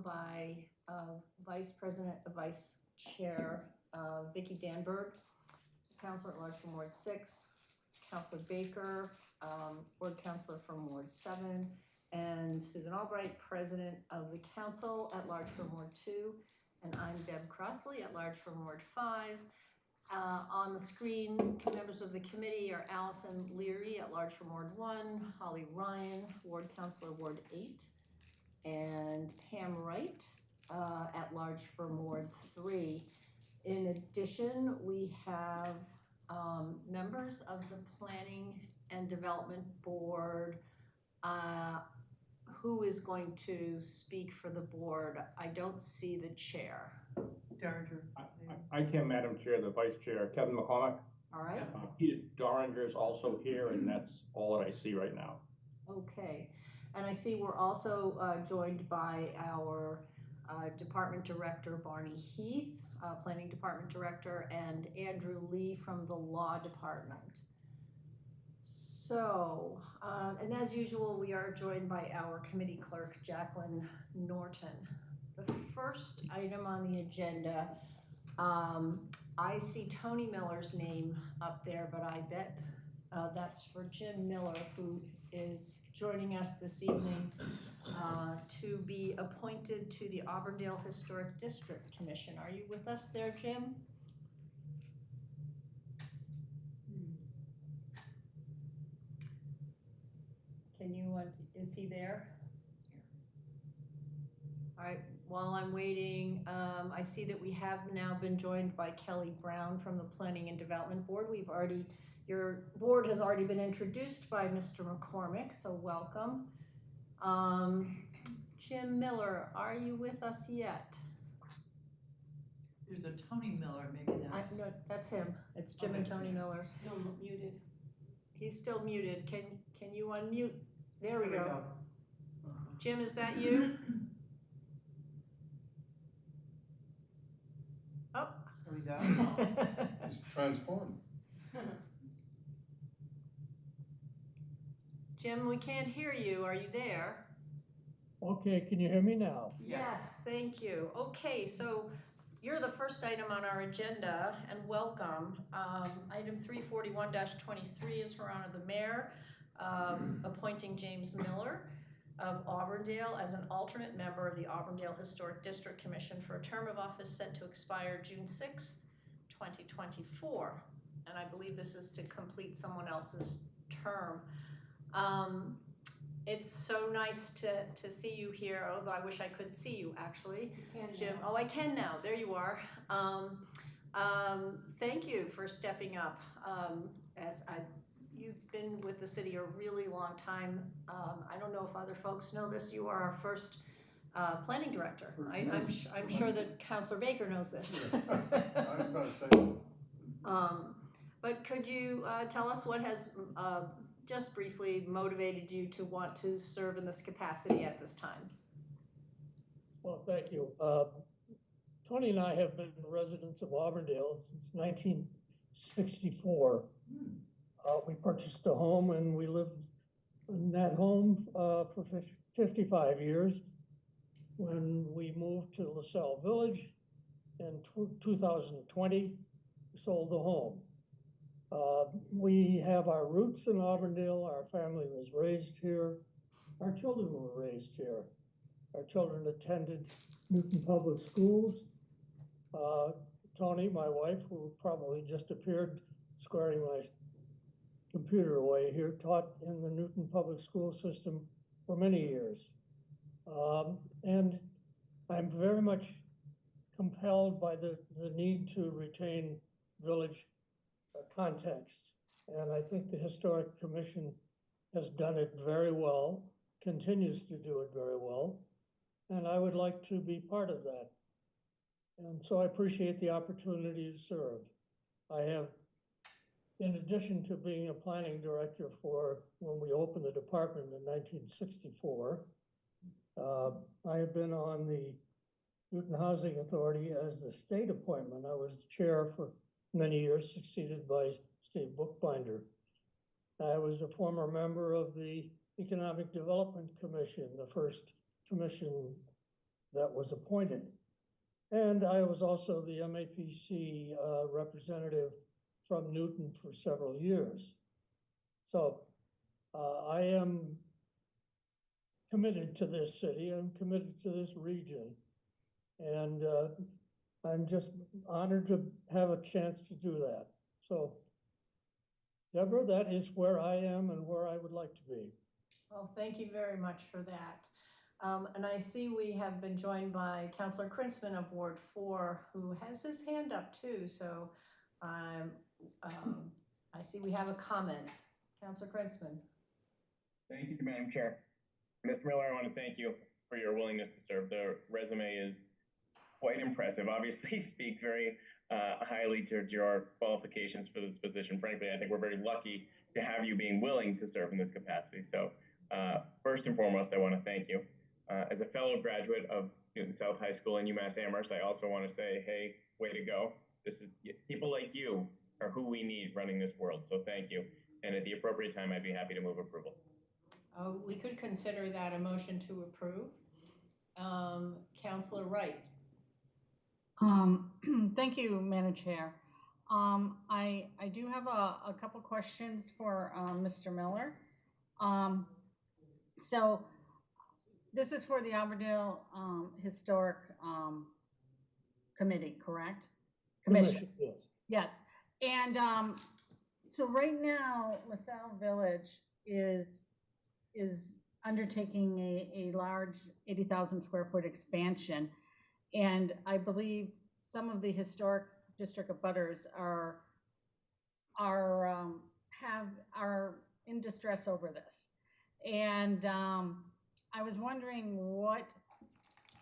by Vice Chair Vicki Danberg, Counselor at Large from Ward 6, Counselor Baker, Ward Counselor from Ward 7, and Susan Albright, President of the Council at Large from Ward 2, and I'm Deb Crossley at Large from Ward 5. On the screen, members of the committee are Allison Leary at Large from Ward 1, Holly Ryan, Ward Counselor Ward 8, and Pam Wright at Large from Ward 3. In addition, we have members of the Planning and Development Board. Who is going to speak for the board? I don't see the chair. Derringer. I can, Madam Chair, the Vice Chair, Kevin McCormick. All right. Peter Doringer is also here, and that's all that I see right now. Okay, and I see we're also joined by our Department Director, Barney Heath, Planning Department Director, and Andrew Lee from the Law Department. So, and as usual, we are joined by our committee clerk, Jacqueline Norton. The first item on the agenda, I see Tony Miller's name up there, but I bet that's for Jim Miller, who is joining us this evening to be appointed to the Auburndale Historic District Commission. Are you with us there, Jim? Can you, is he there? All right, while I'm waiting, I see that we have now been joined by Kelly Brown from the Planning and Development Board. Your board has already been introduced by Mr. McCormick, so welcome. Jim Miller, are you with us yet? There's a Tony Miller, maybe that's. No, that's him. It's Jim and Tony Miller. Still muted. He's still muted. Can you unmute? There we go. Jim, is that you? Oh. There we go. It's transformed. Jim, we can't hear you. Are you there? Okay, can you hear me now? Yes, thank you. Okay, so you're the first item on our agenda, and welcome. Item 341-23 is, Her Honor the Mayor, appointing James Miller of Auburndale as an alternate member of the Auburndale Historic District Commission for a term of office set to expire June 6, 2024. And I believe this is to complete someone else's term. It's so nice to see you here, although I wish I could see you actually. Jim. Oh, I can now. There you are. Thank you for stepping up. You've been with the city a really long time. I don't know if other folks know this. You are our first planning director. I'm sure that Councilor Baker knows this. I was about to say. But could you tell us what has just briefly motivated you to want to serve in this capacity at this time? Well, thank you. Tony and I have been residents of Auburndale since 1964. We purchased a home and we lived in that home for 55 years. When we moved to LaSalle Village in 2020, we sold the home. We have our roots in Auburndale. Our family was raised here. Our children were raised here. Our children attended Newton Public Schools. Tony, my wife, who probably just appeared squaring my computer away here, taught in the Newton Public School system for many years. And I'm very much compelled by the need to retain village context. And I think the Historic Commission has done it very well, continues to do it very well, and I would like to be part of that. And so I appreciate the opportunity to serve. I have, in addition to being a planning director for when we opened the department in 1964, I have been on the Newton Housing Authority as the state appointment. I was chair for many years, succeeded by Steve Bookbinder. I was a former member of the Economic Development Commission, the first commission that was appointed. And I was also the MAPC representative from Newton for several years. So I am committed to this city, I'm committed to this region. And I'm just honored to have a chance to do that. So, Deborah, that is where I am and where I would like to be. Well, thank you very much for that. And I see we have been joined by Councilor Krinsman of Ward 4, who has his hand up too. So I see we have a comment. Councilor Krinsman. Thank you, Madam Chair. Mr. Miller, I want to thank you for your willingness to serve. The resume is quite impressive. Obviously speaks very highly to your qualifications for this position. Frankly, I think we're very lucky to have you being willing to serve in this capacity. So first and foremost, I want to thank you. As a fellow graduate of Newton South High School and UMass Amherst, I also want to say, hey, way to go. This is people like you are who we need running this world. So thank you. And at the appropriate time, I'd be happy to move approval. We could consider that a motion to approve. Councilor Wright. Thank you, Madam Chair. I do have a couple questions for Mr. Miller. So this is for the Auburndale Historic Committee, correct? Commission. Yes. Yes. And so right now, LaSalle Village is undertaking a large 80,000 square foot expansion. And I believe some of the historic district abutters are in distress over this. And I was wondering, what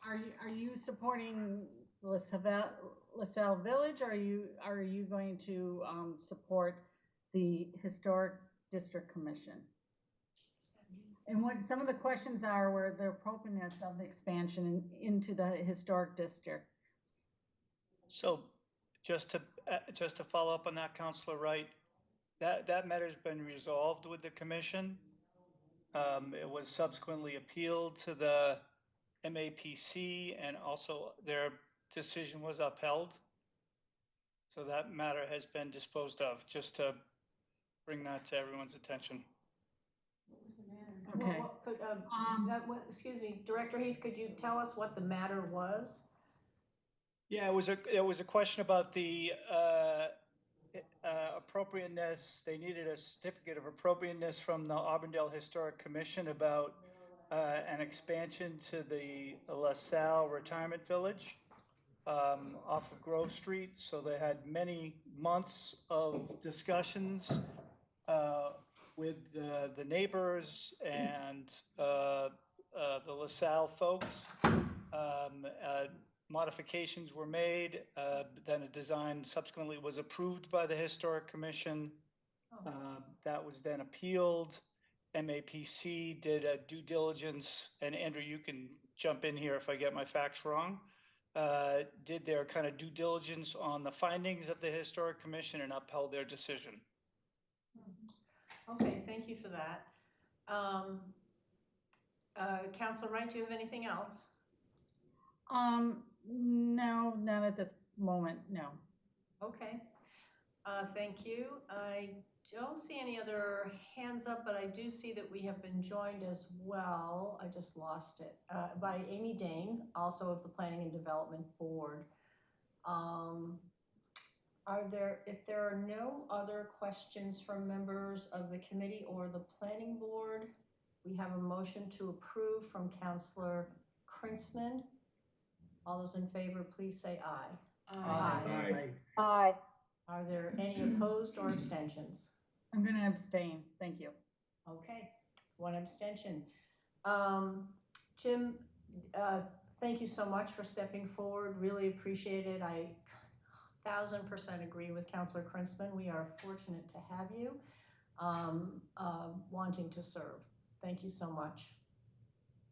are you supporting LaSalle Village, or are you going to support the Historic District Commission? And what some of the questions are were the appropriateness of the expansion into the historic district. So just to follow up on that, Councilor Wright, that matter's been resolved with the commission. It was subsequently appealed to the MAPC, and also their decision was upheld. So that matter has been disposed of, just to bring that to everyone's attention. Okay. Excuse me, Director Heath, could you tell us what the matter was? Yeah, it was a question about the appropriateness. They needed a certificate of appropriateness from the Auburndale Historic Commission about an expansion to the LaSalle Retirement Village off of Grove Street. So they had many months of discussions with the neighbors and the LaSalle folks. Modifications were made, then a design subsequently was approved by the Historic Commission. That was then appealed. MAPC did a due diligence, and Andrew, you can jump in here if I get my facts wrong. Did their kind of due diligence on the findings of the Historic Commission and upheld their decision. Okay, thank you for that. Councilor Wright, do you have anything else? No, not at this moment, no. Okay, thank you. I don't see any other hands up, but I do see that we have been joined as well, I just lost it, by Amy Dane, also of the Planning and Development Board. If there are no other questions from members of the committee or the planning board, we have a motion to approve from Councilor Krinsman. All those in favor, please say aye. Aye. Aye. Are there any opposed or abstentions? I'm going to abstain. Thank you. Okay, one abstention. Jim, thank you so much for stepping forward. Really appreciate it. I 1000% agree with Councilor Krinsman. We are fortunate to have you wanting to serve. Thank you so much.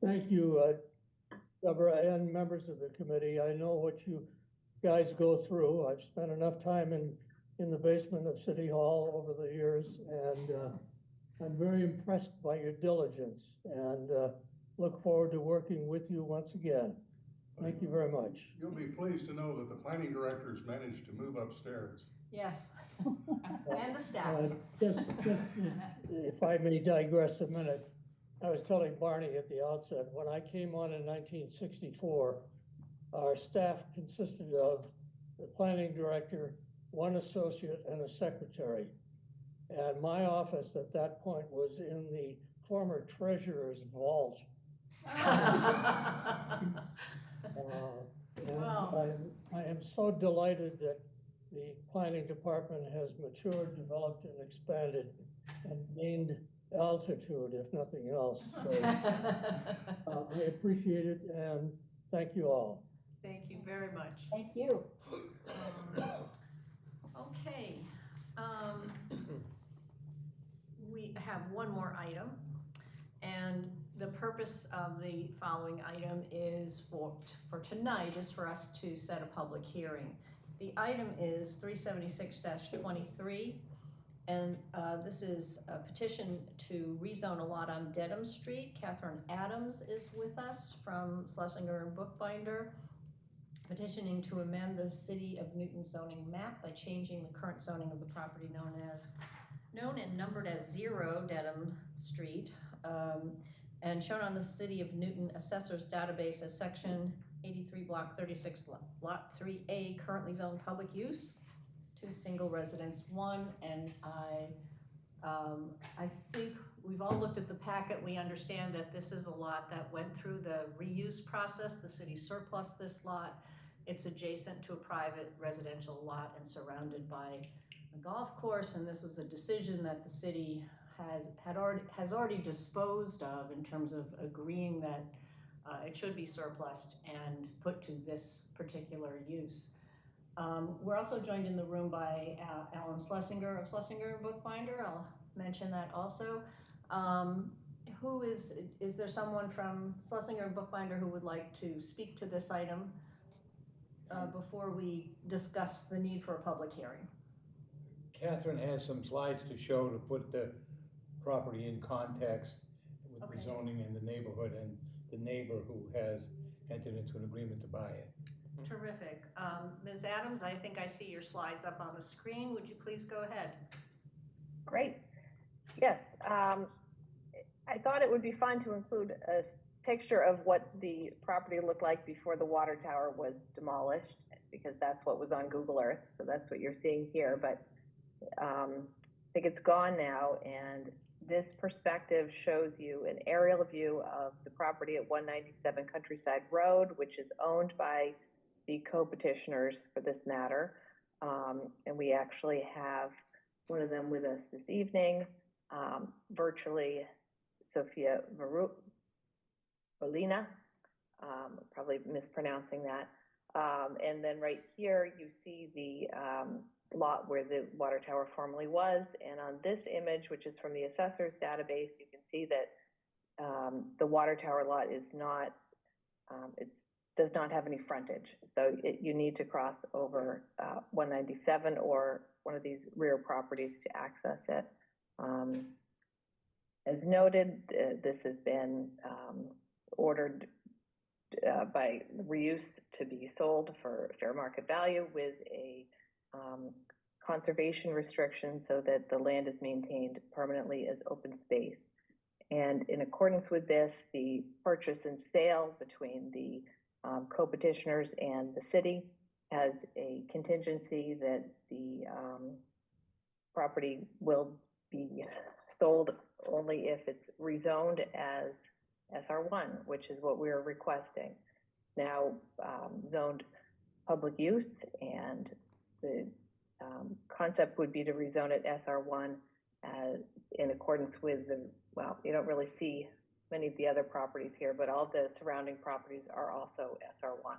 Thank you, Deborah, and members of the committee. I know what you guys go through. I've spent enough time in the basement of City Hall over the years, and I'm very impressed by your diligence, and look forward to working with you once again. Thank you very much. You'll be pleased to know that the planning directors managed to move upstairs. Yes. And the staff. Just, if I may digress a minute, I was telling Barney at the outset, when I came on in 1964, our staff consisted of the planning director, one associate, and a secretary. And my office at that point was in the former treasurer's vault. And Wow. I am so delighted that the planning department has matured, developed, and expanded, and gained altitude, if nothing else. So, I appreciate it, and thank you all. Thank you very much. Thank you. Okay, we have one more item, and the purpose of the following item is for tonight is for us to set a public hearing. The item is 376-23, and this is a petition to rezone a lot on Dedham Street. Catherine Adams is with us from Schlesinger and Bookbinder, petitioning to amend the City of Newton zoning map by changing the current zoning of the property known and numbered as 0 Dedham Street, and shown on the City of Newton Assessor's Database as Section 83, Block 36, Lot 3A, currently zoned public use to single residence 1. And I think we've all looked at the packet. We understand that this is a lot that went through the reuse process. The city surplus this lot. It's adjacent to a private residential lot and surrounded by a golf course, and this was a decision that the city has already disposed of in terms of agreeing that it should be surplused and put to this particular use. We're also joined in the room by Alan Schlesinger of Schlesinger and Bookbinder. I'll mention that also. Is there someone from Schlesinger and Bookbinder who would like to speak to this item before we discuss the need for a public hearing? Catherine has some slides to show to put the property in context with Okay. the zoning in the neighborhood and the neighbor who has entered into an agreement to buy it. Terrific. Ms. Adams, I think I see your slides up on the screen. Would you please go ahead? Great. Yes, I thought it would be fun to include a picture of what the property looked like before the water tower was demolished, because that's what was on Google Earth. So that's what you're seeing here, but I think it's gone now. And this perspective shows you an aerial view of the property at 197 Countryside Road, which is owned by the co-petitioners for this matter. And we actually have one of them with us this evening, virtually, Sophia Volina, probably mispronouncing that. And then right here, you see the lot where the water tower formerly was. And on this image, which is from the assessor's database, you can see that the water tower lot is not, does not have any frontage. So you need to cross over 197 or one of these rear properties to access it. As noted, this has been ordered by reuse to be sold for fair market value with a conservation restriction so that the land is maintained permanently as open space. And in accordance with this, the purchase and sale between the co-petitioners and the city has a contingency that the property will be sold only if it's rezoned as SR1, which is what we're requesting. Now zoned public use, and the concept would be to rezone it SR1 in accordance with the, well, you don't really see many of the other properties here, but all the surrounding properties are also SR1.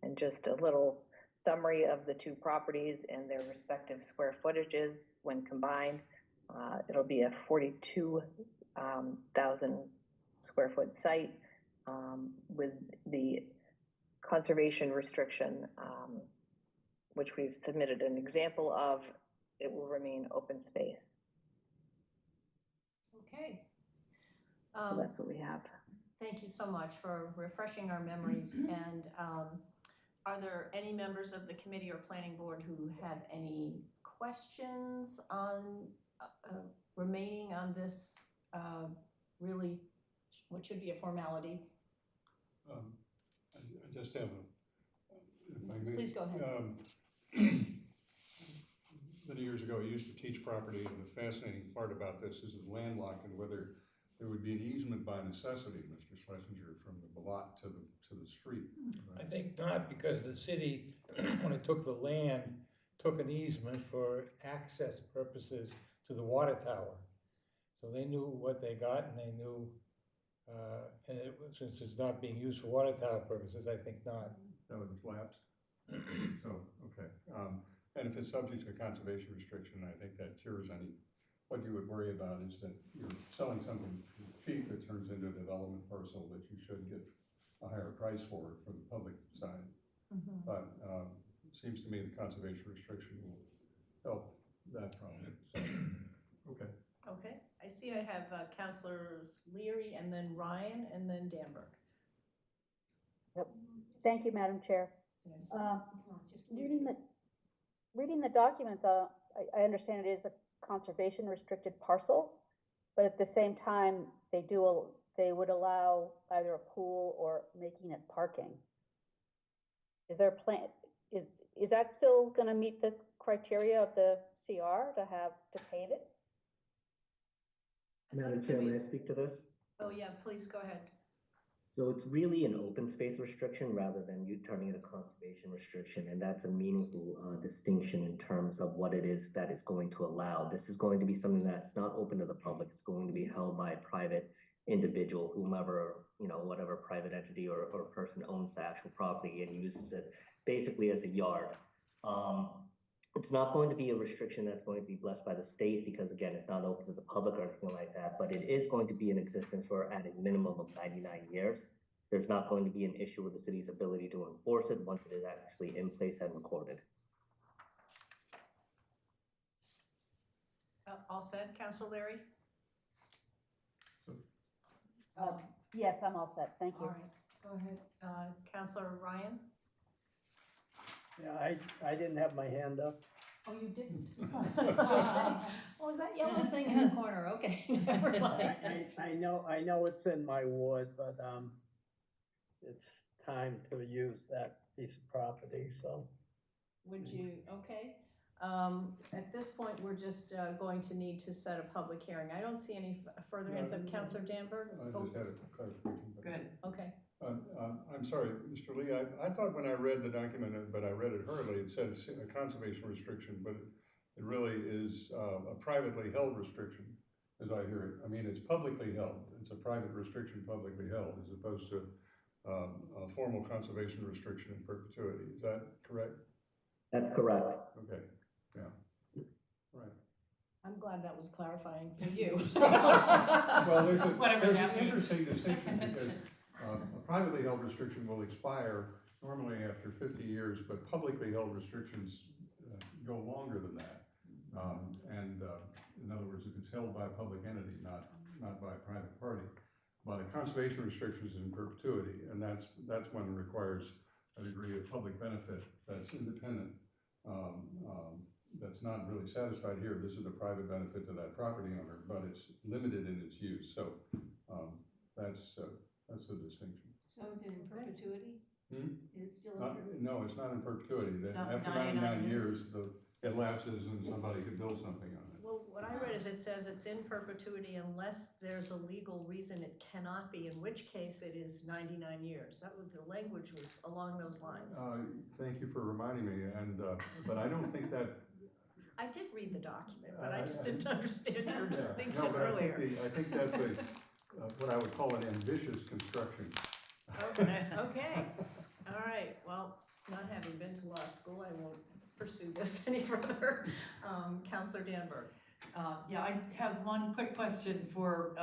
And just a little summary of the two properties and their respective square footages when combined. It'll be a 42,000 square foot site with the conservation restriction, which we've submitted an example of. It will remain open space. Okay. So that's what we have. Thank you so much for refreshing our memories. And are there any members of the committee or planning board who have any questions on remaining on this really what should be a formality? I just have if I may. Please go ahead. Many years ago, I used to teach property, and the fascinating part about this is it's landlocked and whether there would be an easement by necessity, Mr. Schlesinger, from the lot to the street. I think not, because the city, when it took the land, took an easement for access purposes to the water tower. So they knew what they got, and they knew, since it's not being used for water tower purposes, I think not. So it's lapsed? So, okay. And if it's subject to a conservation restriction, I think that cures any, what you would worry about is that you're selling something cheap that turns into a development parcel that you should get a higher price for from the public side. But it seems to me the conservation restriction will help that problem. So, okay. Okay, I see I have Councilors Leary and then Ryan and then Danberg. Thank you, Madam Chair. Reading the document, I understand it is a conservation restricted parcel, but at the same time, they would allow either a pool or making it parking. Is there a plan, is that still gonna meet the criteria of the CR to pave it? Madam Chair, may I speak to this? Oh yeah, please go ahead. So it's really an open space restriction rather than you turning it a conservation restriction, and that's a meaningful distinction in terms of what it is that it's going to allow. This is going to be something that's not open to the public. It's going to be held by a private individual, whomever, whatever private entity or person owns the actual property and uses it basically as a yard. It's not going to be a restriction that's going to be blessed by the state because, again, it's not open to the public or anything like that, but it is going to be in existence for at a minimum of 99 years. There's not going to be an issue with the city's ability to enforce it once it is actually in place and recorded. All set, Councilor Leary? Yes, I'm all set. Thank you. All right, go ahead. Councilor Ryan? Yeah, I didn't have my hand up. Oh, you didn't? What was that yellow thing in the corner? Okay, never mind. I know it's in my ward, but it's time to use that piece of property, so. Would you, okay. At this point, we're just going to need to set a public hearing. I don't see any further hands up. Councilor Danberg? I just had a clarification. Good. Okay. I'm sorry, Mr. Lee, I thought when I read the document, but I read it hurriedly, it said a conservation restriction, but it really is a privately held restriction, as I hear it. I mean, it's publicly held. It's a private restriction publicly held, as opposed to a formal conservation restriction in perpetuity. Is that correct? That's correct. Okay, yeah, right. I'm glad that was clarifying for you. Well, there's Whatever an that means. interesting distinction because a privately held restriction will expire normally after 50 years, but publicly held restrictions go longer than that. In other words, if it's held by a public entity, not by a private party. But a conservation restriction is in perpetuity, and that's when it requires a degree of public benefit that's independent. That's not really satisfied here. This is a private benefit to that property owner, but it's limited in its use. So that's the distinction. So is it in perpetuity? Is it still No, it's not in perpetuity. Not After 99 years, it lapses and somebody could build something on it. Well, what I read is it says it's in perpetuity unless there's a legal reason it cannot be, in which case it is 99 years. That was, the language was along those lines. Thank you for reminding me, but I don't think that. I did read the document, but I just didn't understand your Yeah. distinction No, but earlier. I think that's what I would call an ambitious construction. Okay, okay. All right, well, not having been to law school, I won't pursue this any further. Councilor Danberg. Yeah, I have one quick question for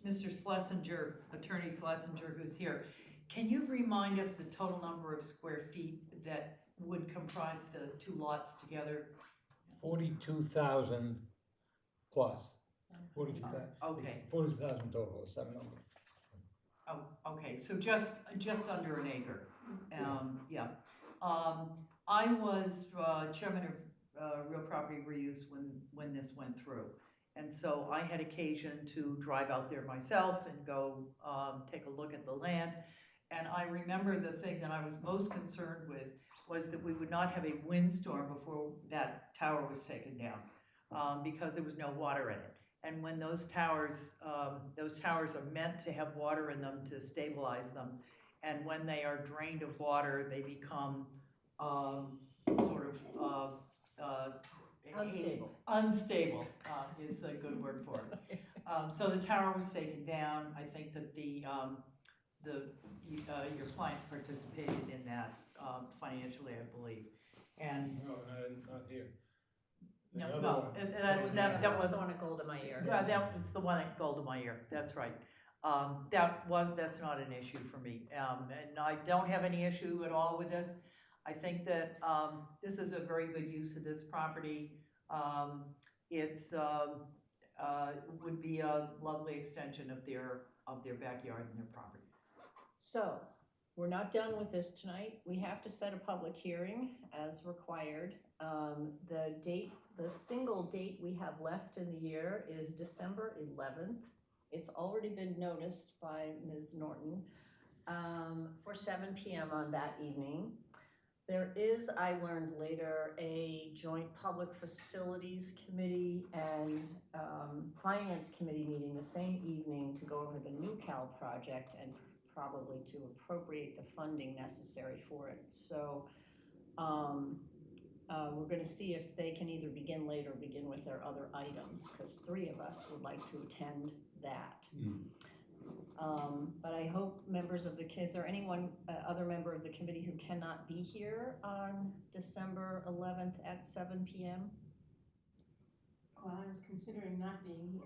Mr. Schlesinger, Attorney Schlesinger, who's here. Can you remind us the total number of square feet that would comprise the two lots together? 42,000 plus. 42,000. Okay. 40,000 total, is that number? Oh, okay, so just under an acre. Yeah. I was chairman of real property reuse when this went through. And so I had occasion to drive out there myself and go take a look at the land. And I remember the thing that I was most concerned with was that we would not have a windstorm before that tower was taken down, because there was no water in it. And when those towers are meant to have water in them to stabilize them, and when they are drained of water, they become sort of Unstable. Unstable is a good word for it. So the tower was taken down. I think that your clients participated in that financially, I believe. And No, not here. The no, other no, one. and that was the one at Golda Meir. yeah, that was the one at Golda Meir. That's right. That's not an issue for me, and I don't have any issue at all with this. I think that this is a very good use of this property. It's would be a lovely extension of their backyard and their property. So, we're not done with this tonight. We have to set a public hearing as required. The single date we have left in the year is December 11th. It's already been noticed by Ms. Norton for 7 p.m. on that evening. There is, I learned later, a joint public facilities committee and finance committee meeting the same evening to go over the New Cal project and probably to appropriate the funding necessary for it. So we're going to see if they can either begin late or begin with their other items, because 3 of us would like to attend that. But I hope members of is there anyone, other member of the committee who cannot be here on December 11th at 7 p.m.? Well, I was considering not being here,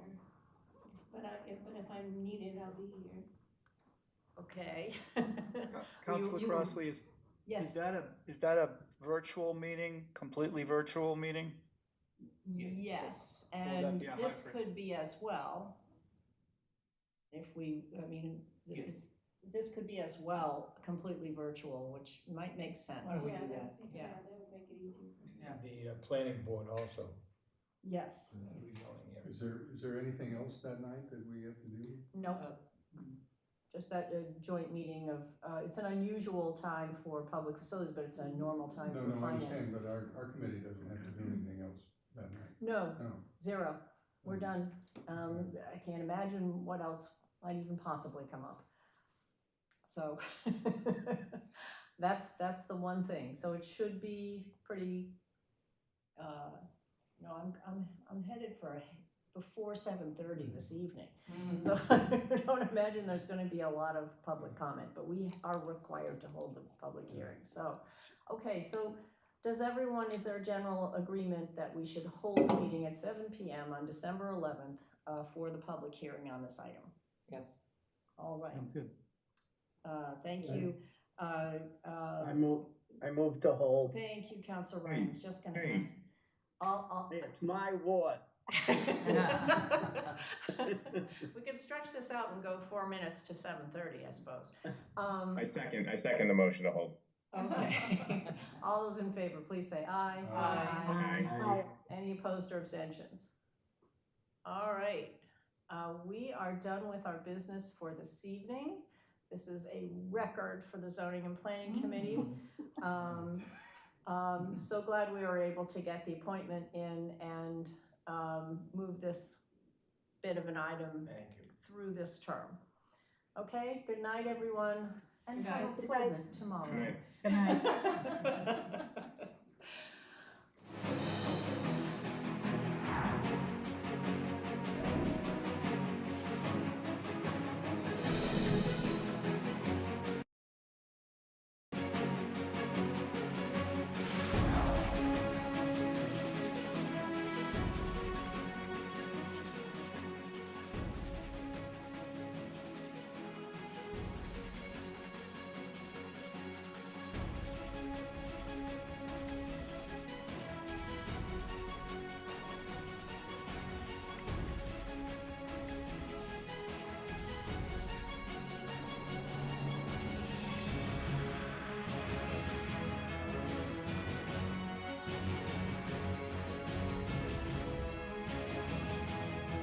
but if I'm needed, I'll be here. Okay. Councilor Crossley, is Yes. is that a virtual meeting, completely virtual meeting? Yes, that and be a this hybrid? could be as well. If we, this could be as well, completely virtual, which might make sense. Why don't we do that? That Yeah. would make it easier. The planning board also. Yes, Rezoning area. Is there anything else that night that we have to do? no, just that joint meeting of, it's an unusual time for public facilities, but it's a normal time for No, I finance. understand, but our committee doesn't have to do anything else that night. No, No. 0, we're done. I can't imagine what else might even possibly come up. So, that's the one thing, so it should be pretty, I'm headed for before 7:30 this evening. So I don't imagine there's gonna be a lot of public comment, but we are required to hold the public hearing, so. Okay, so is there a general agreement that we should hold the meeting at 7 p.m. on December 11th for the public hearing on this item? Yes. All right, Sounds good. thank you. I move to hold. Thank you, Counselor Ryan, I was just gonna Hey. ask. I'll. It's my ward. We could stretch this out and go 4 minutes to 7:30, I suppose. I second the motion to hold. Okay. All those in favor, please say aye. Aye. Any opposed or abstentions? All right, we are done with our business for this evening. This is a record for the Zoning and Planning Committee. So glad we were able to get the appointment in and move this bit of an item Thank you. through this term. Okay, good night, everyone, and Good have night. a pleasant tomorrow. Good night. Good night.